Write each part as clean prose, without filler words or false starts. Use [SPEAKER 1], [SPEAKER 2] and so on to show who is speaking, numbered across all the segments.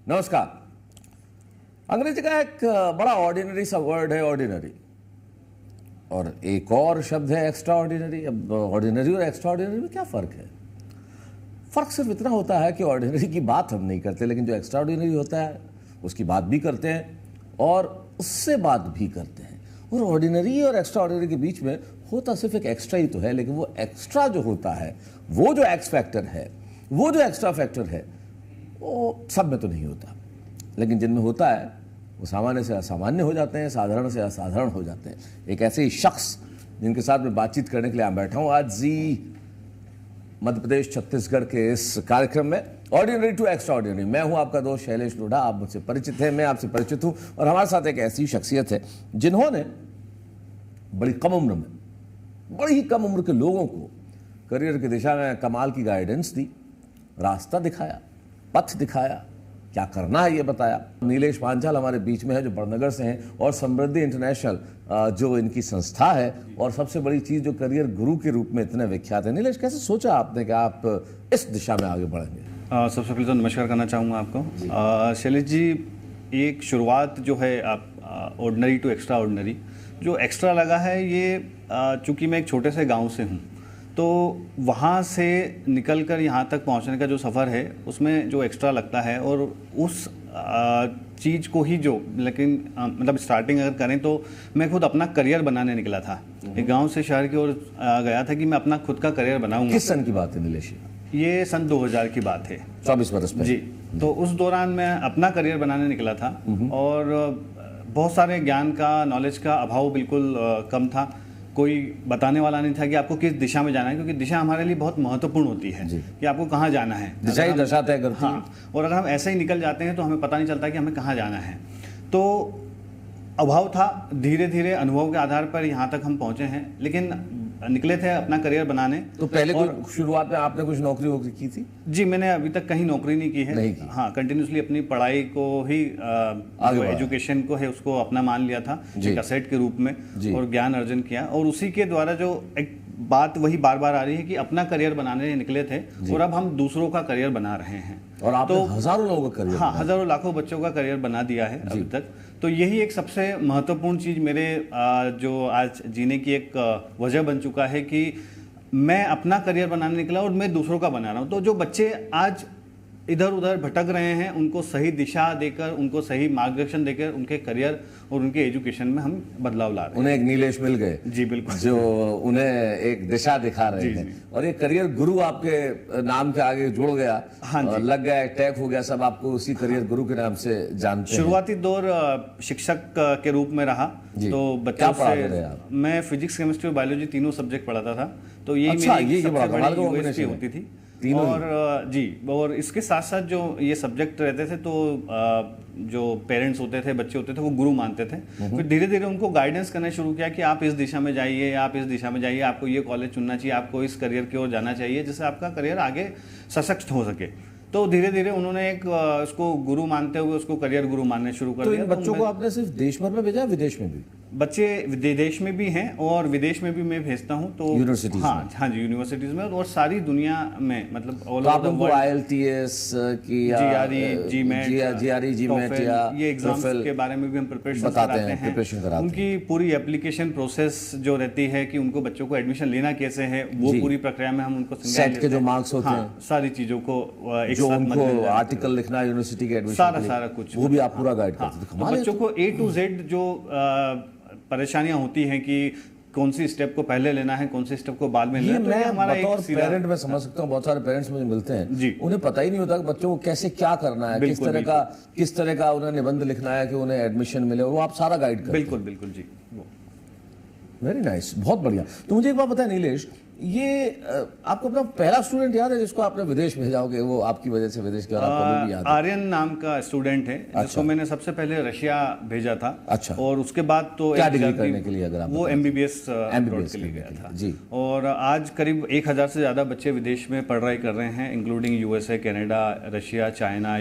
[SPEAKER 1] नमस्कार। अंग्रेजी का एक बड़ा ऑर्डिनरी सा वर्ड है ऑर्डिनरी, और एक और शब्द है एक्स्ट्रा ऑर्डिनरी। अब ऑर्डिनरी और एक्स्ट्रा ऑर्डिनरी में क्या फ़र्क है? फ़र्क सिर्फ इतना होता है कि ऑर्डिनरी की बात हम नहीं करते, लेकिन जो एक्स्ट्रा ऑर्डिनरी होता है उसकी बात भी करते हैं और उससे बात भी करते हैं। और ऑर्डिनरी और एक्स्ट्रा ऑर्डिनरी के बीच में होता सिर्फ एक एक्स्ट्रा ही तो है, लेकिन वो एक्स्ट्रा जो होता है, वो जो एक्स फैक्टर है, वो जो एक्स्ट्रा फैक्टर है, वो सब में तो नहीं होता, लेकिन जिनमें होता है वो सामान्य से असामान्य हो जाते हैं, साधारण से असाधारण हो जाते हैं। एक ऐसे ही शख्स जिनके साथ मैं बातचीत करने के लिए मैं बैठा हूँ आज जी मध्य प्रदेश छत्तीसगढ़ के इस कार्यक्रम में, ऑर्डिनरी टू एक्स्ट्रा ऑर्डिनरी। मैं हूं आपका दोस्त शैलेश लोढ़ा, आप मुझसे परिचित हैं, मैं आपसे परिचित हूं, और हमारे साथ एक ऐसी शख्सियत है जिन्होंने बड़ी कम उम्र में, बड़ी ही कम उम्र के लोगों को करियर की दिशा में कमाल की गाइडेंस दी, रास्ता दिखाया, पथ दिखाया, क्या करना है ये बताया। नीलेश पांचाल हमारे बीच में है, जो बड़नगर से हैं, और समृद्धि इंटरनेशनल जो इनकी संस्था है, और सबसे बड़ी चीज़ जो करियर गुरु के रूप में इतने विख्यात है। नीलेश, कैसे सोचा आपने कि आप इस दिशा में आगे बढ़ेंगे?
[SPEAKER 2] सबसे पहले तो नमस्कार करना चाहूँगा आपको। शैलेश जी, एक शुरुआत जो है आप ऑर्डिनरी टू एक्स्ट्रा ऑर्डिनरी, जो एक्स्ट्रा लगा है ये चूँकि मैं एक छोटे से गाँव से हूँ, तो वहाँ से निकलकर यहाँ तक पहुँचने का जो सफ़र है उसमें जो एक्स्ट्रा लगता है, और उस चीज़ को ही जो लेकिन मतलब स्टार्टिंग अगर करें तो मैं खुद अपना करियर बनाने निकला था। एक गांव से शहर की ओर गया था कि मैं अपना खुद का करियर बनाऊंगा।
[SPEAKER 1] किस सन की बात है नीलेश?
[SPEAKER 2] ये सन 2000 की बात है,
[SPEAKER 1] 24 वर्ष पहले।
[SPEAKER 2] जी। तो उस दौरान मैं अपना करियर बनाने निकला था, और बहुत सारे ज्ञान का, नॉलेज का अभाव बिल्कुल कम था। कोई बताने वाला नहीं था कि आपको किस दिशा में जाना है, क्योंकि दिशा हमारे लिए बहुत महत्वपूर्ण होती है कि आपको कहाँ जाना है।
[SPEAKER 1] दिशा ही दशा तय करती है।
[SPEAKER 2] हाँ, और अगर हम ऐसे ही निकल जाते हैं तो हमें पता नहीं चलता कि हमें कहाँ जाना है। तो अभाव था, धीरे धीरे अनुभव के आधार पर यहाँ तक हम पहुँचे हैं, लेकिन निकले थे अपना करियर बनाने।
[SPEAKER 1] तो पहले कोई शुरुआत में आपने कुछ नौकरी वोकरी की थी?
[SPEAKER 2] जी, मैंने अभी तक कहीं नौकरी नहीं की है।
[SPEAKER 1] नहीं की।
[SPEAKER 2] हाँ, कंटिन्यूसली अपनी पढ़ाई को ही जो एजुकेशन को है उसको अपना मान लिया था एक असेट के रूप में, और ज्ञान अर्जन किया, और उसी के द्वारा जो एक बात वही बार बार आ रही है कि अपना करियर बनाने निकले थे, और अब हम दूसरों का करियर बना रहे हैं।
[SPEAKER 1] और आपने तो हजारों लोगों का करियर,
[SPEAKER 2] हाँ, हजारों लाखों बच्चों का करियर बना दिया है अभी तक। तो यही एक सबसे महत्वपूर्ण चीज़ मेरे जो आज जीने की एक वजह बन चुका है कि मैं अपना करियर बनाने निकला और मैं दूसरों का बना रहा हूँ। तो जो बच्चे आज इधर उधर भटक रहे हैं, उनको सही दिशा देकर, उनको सही मार्गदर्शन देकर उनके करियर और उनके एजुकेशन में हम बदलाव ला रहे हैं।
[SPEAKER 1] उन्हें एक नीलेश मिल गए।
[SPEAKER 2] जी बिल्कुल,
[SPEAKER 1] जो उन्हें एक दिशा दिखा रहे हैं, और ये करियर गुरु आपके नाम के आगे जुड़ गया।
[SPEAKER 2] हाँ जी,
[SPEAKER 1] लग गया, टैग हो गया, सब आपको उसी करियर गुरु के नाम से जानते हैं।
[SPEAKER 2] शुरुआती दौर शिक्षक के रूप में रहा। तो बच्चों से मैं फिजिक्स, केमिस्ट्री और बायोलॉजी तीनों सब्जेक्ट पढ़ाता था। तो ये मेरी सबसे बड़ी यूएसपी होती थी। और जी, और इसके साथ साथ जो ये सब्जेक्ट रहते थे, तो जो पेरेंट्स होते थे, बच्चे होते थे, वो गुरु मानते थे। फिर धीरे धीरे उनको गाइडेंस करना शुरू किया कि आप इस दिशा में जाइए, आप इस दिशा में जाइए, आपको ये कॉलेज चुनना चाहिए, आपको इस करियर की ओर जाना चाहिए, जिससे आपका करियर आगे सशक्त हो सके। तो धीरे धीरे उन्होंने एक उसको गुरु मानते हुए उसको करियर गुरु मानने शुरू कर दिया।
[SPEAKER 1] तो इन बच्चों को आपने सिर्फ देश भर में भेजा, विदेश में भी?
[SPEAKER 2] बच्चे देश में भी हैं और विदेश में भी मैं भेजता हूँ। तो
[SPEAKER 1] यूनिवर्सिटीज,
[SPEAKER 2] हाँ जी, यूनिवर्सिटीज में, और सारी दुनिया में, मतलब
[SPEAKER 1] all over the world. IELTS की,
[SPEAKER 2] GRE,
[SPEAKER 1] GMAT या
[SPEAKER 2] ये एग्जाम्स के बारे में भी हम प्रिपरेशन
[SPEAKER 1] बताते हैं।
[SPEAKER 2] उनकी पूरी एप्लीकेशन प्रोसेस जो रहती है कि उनको बच्चों को एडमिशन लेना कैसे है, वो पूरी प्रक्रिया में हम उनको
[SPEAKER 1] सेट के जो मार्क्स होते हैं,
[SPEAKER 2] सारी चीजों को एक
[SPEAKER 1] जो उनको आर्टिकल लिखना, यूनिवर्सिटी के एडमिशन,
[SPEAKER 2] सारा कुछ,
[SPEAKER 1] वो भी आप पूरा गाइड करते थे।
[SPEAKER 2] बच्चों को A to Z जो परेशानियां होती हैं कि कौन सी स्टेप को पहले लेना है, कौन सी स्टेप को बाद में लेना है,
[SPEAKER 1] मैं हमारा एक पेरेंट में समझ सकता हूँ। बहुत सारे पेरेंट्स मुझे मिलते हैं जी, उन्हें पता ही नहीं होता कि बच्चों को कैसे क्या करना है, किस तरह का उन्हें निबंध लिखना है कि उन्हें एडमिशन मिले, और वो आप सारा गाइड करते हैं।
[SPEAKER 2] बिल्कुल बिल्कुल जी,
[SPEAKER 1] वेरी नाइस, बहुत बढ़िया। तो मुझे एक बात बताया नीलेश, ये आपको अपना पहला स्टूडेंट याद है जिसको आपने विदेश भेजाओगे? वो आपकी वजह से विदेश गया, आपको भी याद है?
[SPEAKER 2] आर्यन नाम का स्टूडेंट है, जिसको मैंने सबसे पहले रशिया भेजा था।
[SPEAKER 1] अच्छा।
[SPEAKER 2] और उसके बाद तो
[SPEAKER 1] क्या डिग्री करने के लिए? अगर आप
[SPEAKER 2] वो MBBS के लिए गया था जी। और आज करीब 1000 से ज़्यादा बच्चे विदेश में पढ़ाई कर रहे हैं, including USA, Canada, Russia, China,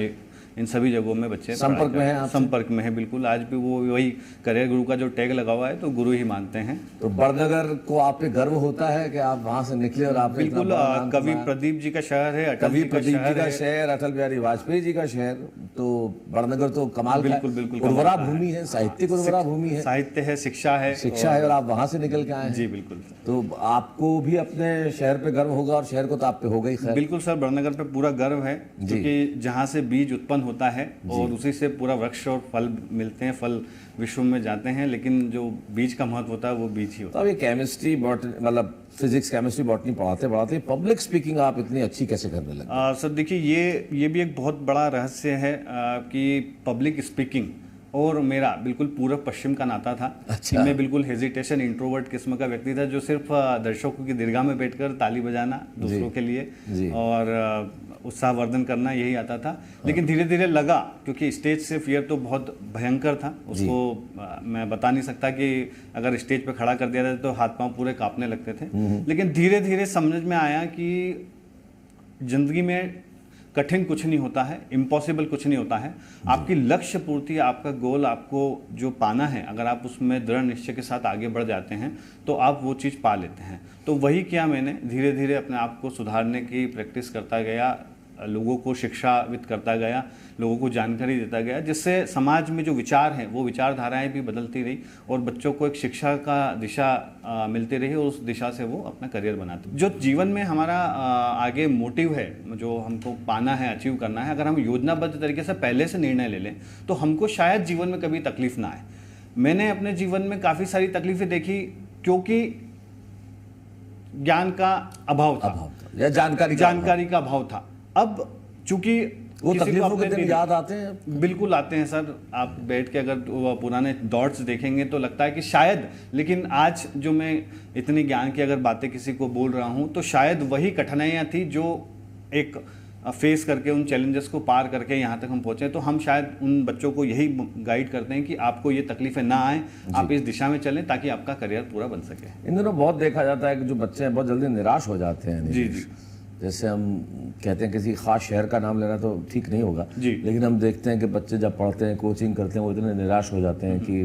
[SPEAKER 2] इन सभी जगहों में बच्चे
[SPEAKER 1] संपर्क में हैं,
[SPEAKER 2] संपर्क में है बिल्कुल। आज भी वो वही करियर गुरु का जो टैग लगा हुआ है तो गुरु ही मानते हैं।
[SPEAKER 1] तो बड़नगर को आप पे गर्व होता है कि आप वहां से निकले और आप
[SPEAKER 2] बिल्कुल। कवि प्रदीप जी का शहर है,
[SPEAKER 1] कवि प्रदीप जी का शहर, अटल बिहारी वाजपेयी जी का शहर, तो बड़नगर तो कमाल
[SPEAKER 2] बिल्कुल बिल्कुल
[SPEAKER 1] उर्वरा भूमि है, साहित्यिक उर्वरा भूमि है,
[SPEAKER 2] साहित्य है, शिक्षा है
[SPEAKER 1] और आप वहां से निकल के आए हैं।
[SPEAKER 2] जी बिल्कुल।
[SPEAKER 1] तो आपको भी अपने शहर पे गर्व होगा और शहर को तो आप पे होगा ही। खैर
[SPEAKER 2] बिल्कुल सर, बड़नगर पे पूरा गर्व है क्योंकि जहाँ से बीज उत्पन्न होता है और उसी से पूरा वृक्ष और फल मिलते हैं, फल विश्व में जाते हैं, लेकिन जो बीज का महत्व होता है वो बीज ही होता है।
[SPEAKER 1] तो अब ये केमिस्ट्री मतलब फिजिक्स केमिस्ट्री बॉटनी पढ़ाते पब्लिक स्पीकिंग आप इतनी अच्छी कैसे करने लगे?
[SPEAKER 2] सर देखिए, ये भी एक बहुत बड़ा रहस्य है कि पब्लिक स्पीकिंग और मेरा बिल्कुल पूर्व पश्चिम का नाता था।
[SPEAKER 1] अच्छा।
[SPEAKER 2] मैं बिल्कुल हेजिटेशन इंट्रोवर्ट किस्म का व्यक्ति था जो सिर्फ दर्शकों की दीर्घा में बैठकर ताली बजाना दूसरों के लिए और उत्साहवर्धन करना यही आता था। लेकिन धीरे धीरे लगा, क्योंकि स्टेज से फियर तो बहुत भयंकर था, उसको मैं बता नहीं सकता कि अगर स्टेज पे खड़ा कर दिया था तो हाथ पांव पूरे कांपने लगते थे। लेकिन धीरे धीरे समझ में आया कि जिंदगी में कठिन कुछ नहीं होता है, इम्पॉसिबल कुछ नहीं होता है। आपकी लक्ष्य पूर्ति, आपका गोल, आपको जो पाना है, अगर आप उसमें दृढ़ निश्चय के साथ आगे बढ़ जाते हैं तो आप वो चीज़ पा लेते हैं। तो वही किया मैंने, धीरे धीरे अपने आप को सुधारने की प्रैक्टिस करता गया, लोगों को शिक्षावित करता गया, लोगों को जानकारी देता गया, जिससे समाज में जो विचार हैं वो विचारधाराएं भी बदलती रही और बच्चों को एक शिक्षा का दिशा मिलती रही और उस दिशा से वो अपना करियर बनाते। जो जीवन में हमारा आगे मोटिव है, जो हमको पाना है, अचीव करना है, अगर हम योजनाबद्ध तरीके से पहले से निर्णय ले लें तो हमको शायद जीवन में कभी तकलीफ ना आए। मैंने अपने जीवन में काफ़ी सारी तकलीफें देखी क्योंकि ज्ञान का अभाव था
[SPEAKER 1] या जानकारी
[SPEAKER 2] का अभाव था। अब चूंकि
[SPEAKER 1] वो तकलीफों के दिन याद आते हैं,
[SPEAKER 2] बिल्कुल आते हैं सर। आप बैठ के अगर पुराने डॉट्स देखेंगे तो लगता है कि शायद, लेकिन आज जो मैं इतनी ज्ञान की अगर बातें किसी को बोल रहा हूं तो शायद वही कठिनाइयां थी जो एक फेस करके, उन चैलेंजेस को पार करके यहाँ तक हम पहुंचे। तो हम शायद उन बच्चों को यही गाइड करते हैं कि आपको ये तकलीफें ना आए, आप इस दिशा में चलें ताकि आपका करियर पूरा बन सके।
[SPEAKER 1] इन दिनों बहुत देखा जाता है कि जो बच्चे हैं बहुत जल्दी निराश हो जाते हैं।
[SPEAKER 2] जी।
[SPEAKER 1] जैसे हम कहते हैं किसी खास शहर का नाम लेना तो ठीक नहीं होगा, लेकिन हम देखते हैं कि बच्चे जब पढ़ते हैं, कोचिंग करते हैं, वो इतने निराश हो जाते हैं कि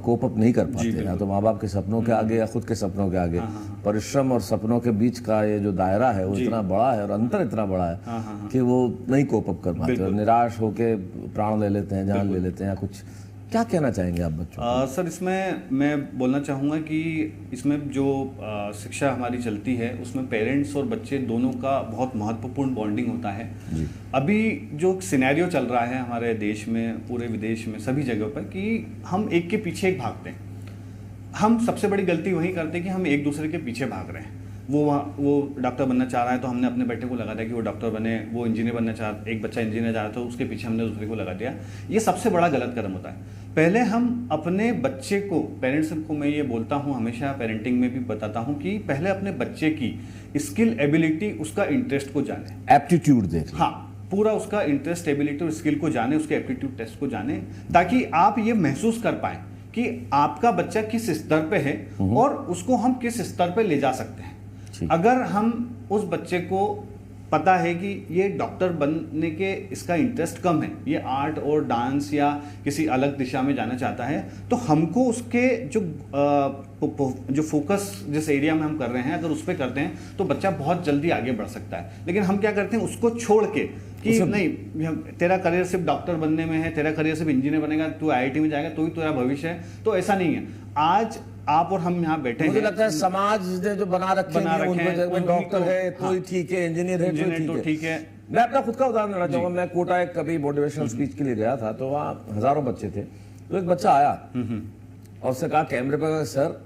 [SPEAKER 1] कोप अप नहीं कर पाते, या तो माँ बाप के सपनों के आगे या खुद के सपनों के आगे। परिश्रम और सपनों के बीच का ये जो दायरा है वो इतना बड़ा है और अंतर इतना बड़ा है कि वो नहीं कोप अप कर पाते और निराश होके प्राण ले लेते हैं, जान ले लेते हैं या कुछ। क्या कहना चाहेंगे आप बच्चों?
[SPEAKER 2] सर इसमें मैं बोलना चाहूँगा कि इसमें जो शिक्षा हमारी चलती है उसमें पेरेंट्स और बच्चे दोनों का बहुत महत्वपूर्ण बॉन्डिंग होता है। अभी जो सिनेरियो चल रहा है हमारे देश में, पूरे विदेश में, सभी जगहों पर, कि हम एक के पीछे एक भागते हैं। हम सबसे बड़ी गलती वही करते हैं कि हम एक दूसरे के पीछे भाग रहे हैं। वो डॉक्टर बनना चाह रहा है तो हमने अपने बेटे को लगा दिया कि वो डॉक्टर बने, वो इंजीनियर बनना चाह, एक बच्चा इंजीनियर जा रहा था तो उसके पीछे हमने दूसरे को लगा दिया। ये सबसे बड़ा गलत कदम होता है। पहले हम अपने बच्चे को, पेरेंट्स को मैं ये बोलता हूँ, हमेशा पेरेंटिंग में भी बताता हूँ कि पहले अपने बच्चे की स्किल, एबिलिटी, उसका इंटरेस्ट को जाने,
[SPEAKER 1] एप्टीट्यूड देखें।
[SPEAKER 2] हाँ, पूरा उसका इंटरेस्ट, एबिलिटी और स्किल को जाने, उसके एप्टीट्यूड टेस्ट को जाने, ताकि आप ये महसूस कर पाएं कि आपका बच्चा किस स्तर पे है और उसको हम किस स्तर पे ले जा सकते हैं। अगर हम उस बच्चे को पता है कि ये डॉक्टर बनने के इसका इंटरेस्ट कम है, ये आर्ट और डांस या किसी अलग दिशा में जाना चाहता है, तो हमको उसके जो फोकस जिस एरिया में हम कर रहे हैं, अगर उस पर करते हैं तो बच्चा बहुत जल्दी आगे बढ़ सकता है। लेकिन हम क्या करते हैं, उसको छोड़ के कि नहीं, तेरा करियर सिर्फ डॉक्टर बनने में है, तेरा करियर सिर्फ इंजीनियर बनेगा, तू IIT में जाएगा तो ही तेरा भविष्य है, तो ऐसा नहीं है। आज आप और हम यहाँ बैठे हैं,
[SPEAKER 1] मुझे लगता है समाज ने जो बना रखे हैं, डॉक्टर है तो ही ठीक है, इंजीनियर है तो ठीक है। मैं अपना खुद का उदाहरण देना चाहूंगा। मैं कोटा एक कभी मोटिवेशनल स्पीच के लिए गया था, तो वहाँ हजारों बच्चे थे। तो एक बच्चा आया और उससे कहा कैमरे पर, सर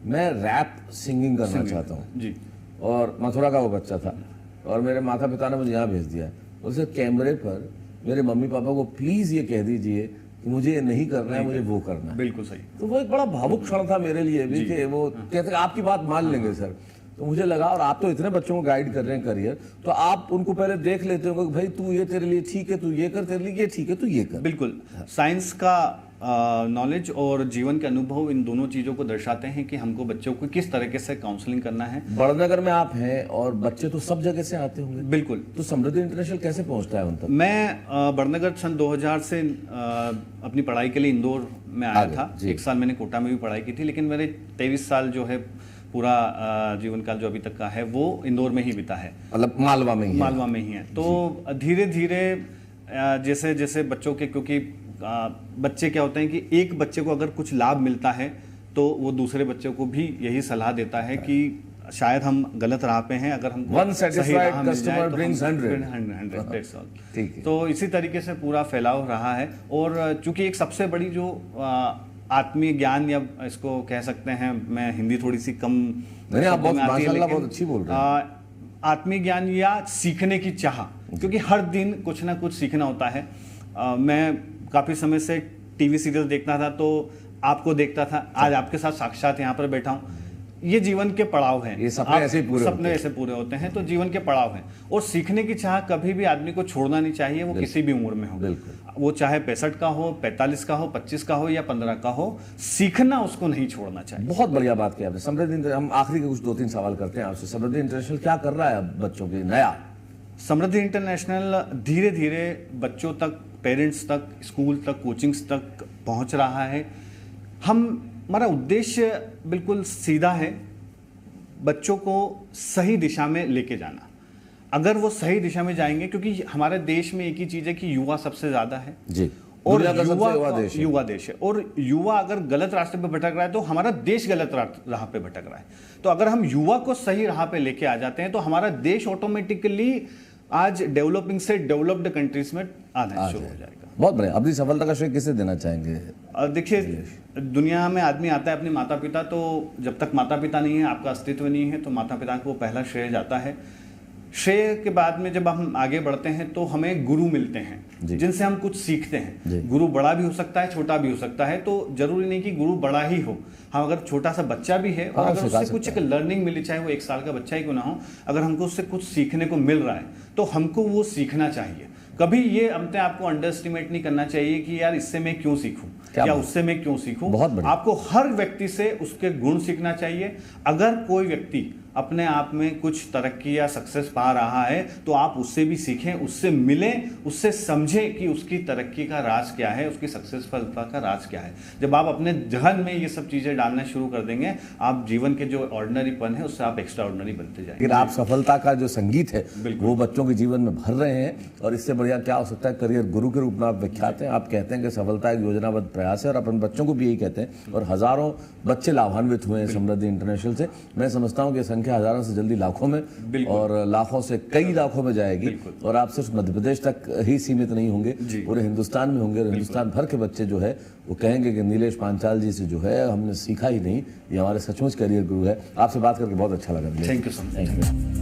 [SPEAKER 1] मैं रैप सिंगिंग करना चाहता हूँ जी। और मथुरा का वो बच्चा था और मेरे माता पिता ने मुझे यहाँ भेज दिया। उसे कैमरे पर मेरे मम्मी पापा को प्लीज ये कह दीजिए कि मुझे ये नहीं करना है, मुझे वो करना है।
[SPEAKER 2] बिल्कुल सही।
[SPEAKER 1] तो वो एक बड़ा भावुक क्षण था मेरे लिए भी कि वो कहते आपकी बात मान लेंगे सर। तो मुझे लगा, और आप तो इतने बच्चों को गाइड कर रहे हैं करियर, तो आप उनको पहले देख लेते हो कि भाई तू ये तेरे लिए ठीक है, तू ये कर, तेरे लिए ये ठीक है, तू ये कर।
[SPEAKER 2] बिल्कुल। साइंस का नॉलेज और जीवन के अनुभव इन दोनों चीज़ों को दर्शाते हैं कि हमको बच्चों को किस तरीके से काउंसलिंग करना है।
[SPEAKER 1] बड़नगर में आप हैं और बच्चे तो सब जगह से आते होंगे।
[SPEAKER 2] बिल्कुल।
[SPEAKER 1] तो समृद्धि इंटरनेशनल कैसे पहुंचता है उन तक?
[SPEAKER 2] मैं बड़नगर सन 2000 से अपनी पढ़ाई के लिए इंदौर में आया था। 1 साल मैंने कोटा में भी पढ़ाई की थी, लेकिन मेरे 23 साल जो है पूरा जीवन काल जो अभी तक का है वो इंदौर में ही बीता है,
[SPEAKER 1] मतलब मालवा में ही है।
[SPEAKER 2] तो धीरे धीरे जैसे जैसे बच्चों के, क्योंकि बच्चे क्या होते हैं कि एक बच्चे को अगर कुछ लाभ मिलता है तो वो दूसरे बच्चे को भी यही सलाह देता है कि शायद हम गलत राह पे हैं, अगर हमको
[SPEAKER 1] One satisfied customer brings
[SPEAKER 2] 100। तो इसी तरीके से पूरा फैलाव रहा है। और चूंकि एक सबसे बड़ी जो आत्मीय ज्ञान, या इसको कह सकते हैं, मैं हिंदी थोड़ी सी कम
[SPEAKER 1] माशाल्लाह बहुत अच्छी बोल रहे हैं,
[SPEAKER 2] आत्मीय ज्ञान या सीखने की चाह, क्योंकि हर दिन कुछ ना कुछ सीखना होता है। मैं काफ़ी समय से टीवी सीरियल देखता था, तो आपको देखता था, आज आपके साथ साक्षात यहाँ पर बैठा हूँ। ये जीवन के पड़ाव हैं,
[SPEAKER 1] ये सपने ऐसे
[SPEAKER 2] पूरे होते हैं। तो जीवन के पड़ाव हैं, और सीखने की चाह कभी भी आदमी को छोड़ना नहीं चाहिए, वो किसी भी उम्र में हो। वो चाहे 65 का हो, 45 का हो, 25 का हो या 15 का हो, सीखना उसको नहीं छोड़ना चाहिए।
[SPEAKER 1] बहुत बढ़िया बात की आपने। समृद्धि, हम आखिरी के कुछ 2-3 सवाल करते हैं आपसे। समृद्धि इंटरनेशनल क्या कर रहा है बच्चों के नया?
[SPEAKER 2] समृद्धि इंटरनेशनल धीरे धीरे बच्चों तक, पेरेंट्स तक, स्कूल तक, कोचिंग्स तक पहुंच रहा है। हमारा उद्देश्य बिल्कुल सीधा है, बच्चों को सही दिशा में लेके जाना। अगर वो सही दिशा में जाएंगे, क्योंकि हमारे देश में एक ही चीज़ है कि युवा सबसे ज़्यादा है
[SPEAKER 1] जी,
[SPEAKER 2] और युवा देश है। और युवा अगर गलत रास्ते पे भटक रहा है तो हमारा देश गलत राह पे भटक रहा है। तो अगर हम युवा को सही राह पे लेके आ जाते हैं तो हमारा देश ऑटोमेटिकली आज डेवलपिंग से डेवलप्ड कंट्रीज में आना शुरू हो जाएगा।
[SPEAKER 1] बहुत बढ़िया। अपनी सफलता का श्रेय किसे देना चाहेंगे?
[SPEAKER 2] देखिए, दुनिया में आदमी आता है अपने माता पिता, तो जब तक माता पिता नहीं है, आपका अस्तित्व नहीं है, तो माता पिता को पहला श्रेय जाता है। श्रेय के बाद में जब हम आगे बढ़ते हैं तो हमें गुरु मिलते हैं जिनसे हम कुछ सीखते हैं। गुरु बड़ा भी हो सकता है, छोटा भी हो सकता है, तो जरूरी नहीं कि गुरु बड़ा ही हो। हम अगर छोटा सा बच्चा भी है और अगर उससे कुछ एक लर्निंग मिली, चाहे वो 1 साल का बच्चा ही क्यों ना हो, अगर हमको उससे कुछ सीखने को मिल रहा है तो हमको वो सीखना चाहिए। कभी ये अपने आप को अंडर एस्टिमेट नहीं करना चाहिए कि यार इससे मैं क्यों सीखूं या उससे मैं क्यों सीखूं। आपको हर व्यक्ति से उसके गुण सीखना चाहिए। अगर कोई व्यक्ति अपने आप में कुछ तरक्की या सक्सेस पा रहा है तो आप उससे भी सीखें, उससे मिलें, उससे समझें कि उसकी तरक्की का राज क्या है, उसकी सक्सेसफुलता का राज क्या है। जब आप अपने जहन में ये सब चीज़ें डालना शुरू कर देंगे, आप जीवन के जो ऑर्डिनरी पन है उससे आप एक्स्ट्रा ऑर्डिनरी बनते जाएंगे।
[SPEAKER 1] फिर आप सफलता का जो संगीत है वो बच्चों के जीवन में भर रहे हैं, और इससे बढ़िया क्या हो सकता है। करियर गुरु के रूप में आप विख्यात हैं। आप कहते हैं कि सफलता एक योजनाबद्ध प्रयास है, और अपने बच्चों को भी यही कहते हैं, और हजारों बच्चे लाभान्वित हुए हैं समृद्धि इंटरनेशनल से। मैं समझता हूँ कि संख्या हजारों से जल्दी लाखों में और लाखों से कई लाखों में जाएगी, और आप सिर्फ मध्य प्रदेश तक ही सीमित नहीं होंगे, पूरे हिंदुस्तान में होंगे। और हिंदुस्तान भर के बच्चे जो है वो कहेंगे कि नीलेश पांचाल जी से जो है हमने सीखा ही नहीं, ये हमारे सचमुच करियर गुरु है। आपसे बात करके बहुत अच्छा लगा।
[SPEAKER 2] Thank you so much.